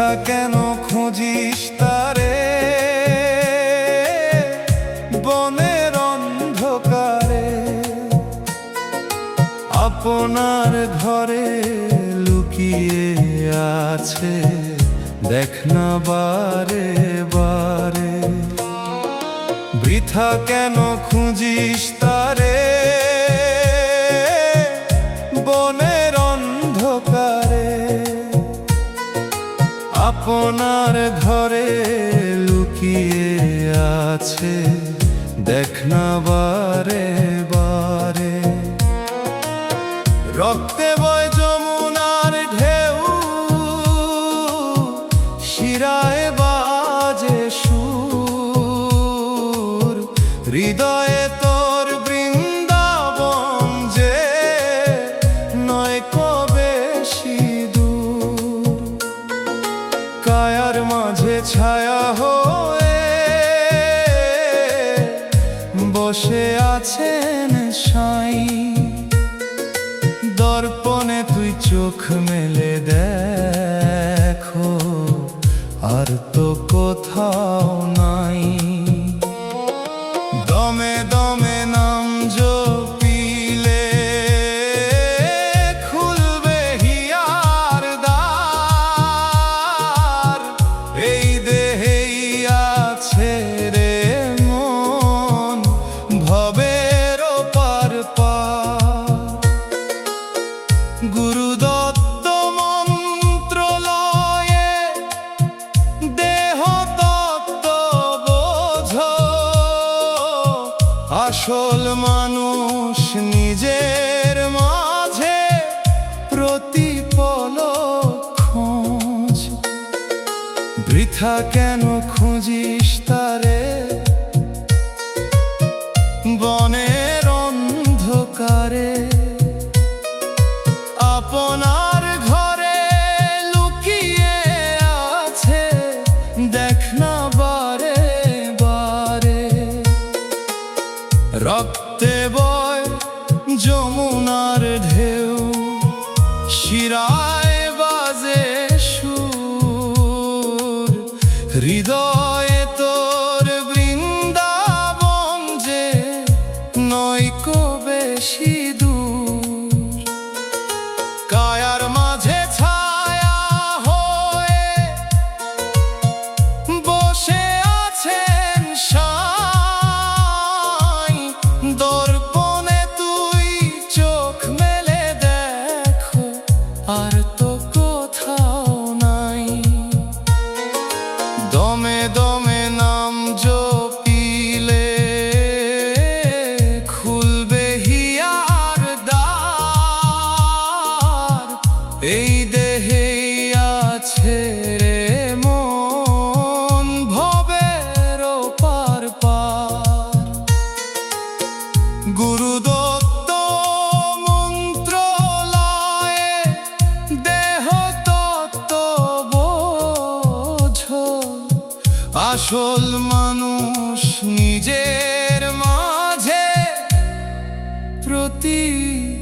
বৃথা কেন খুঁজিস তারে বনের অন্ধকারে, আপনার ঘরে লুকিয়ে আছে, দেখ না বারে বারে। বৃথা কেন খুঁজিস তারে বনের অন্ধকারে, আপনার ঘরে লুকিয়ে আছে, দেখ না বারে বারে। রক্তে বয় যমুনার ঢেউ, শিরায় বাজে সুর, হৃদয়ে তোর বৃন্দাবন যে নয় কবে সিঁদুর। কায়ার মাঝে ছায়া হয়ে বসে আছেন সাই, দর্পণে তুই চোখ মেলে দেখো, আর তো কোথাও নাই। দমে দমে নাম জপিলে খুলবে হিয়ার দ্বার, এই দেহেই আছে রে মন ভবের পার পার। গুরুদত্ত মন্ত্রলয়ে দেহ তত্ত্ব বোঝ, আসল মানুষ নিজের মাঝে প্রতিপলক খোঁজ। বৃথা কেন খুঁজিস তারে বনের অন্ধকারে, আপনার ঘরে লুকিয়ে আছে, দেখ না বারে বারে। রক্তে বয় যমুনার ঢেউ, শিরায় বাজে সুর, হৃদয়ে তোর বৃন্দাবন যে নয় কবে সিঁদুর। কায়ার মাঝে ছায়া হয়ে বসে আছেন সাই, দর্পণে তুই চোখ মেলে দেখো, আর তো কোথাও নাই। দমে দমে নাম জপিলে খুলবে হিয়ার দ্বার, এই দেহেই আছে রে মন ভবের পার পার। গুরুদত্ত মন্ত্রলয়ে দেহ তত্ত্ব বোঝ, আসল মানুষ নিজের মাঝে প্রতিপলক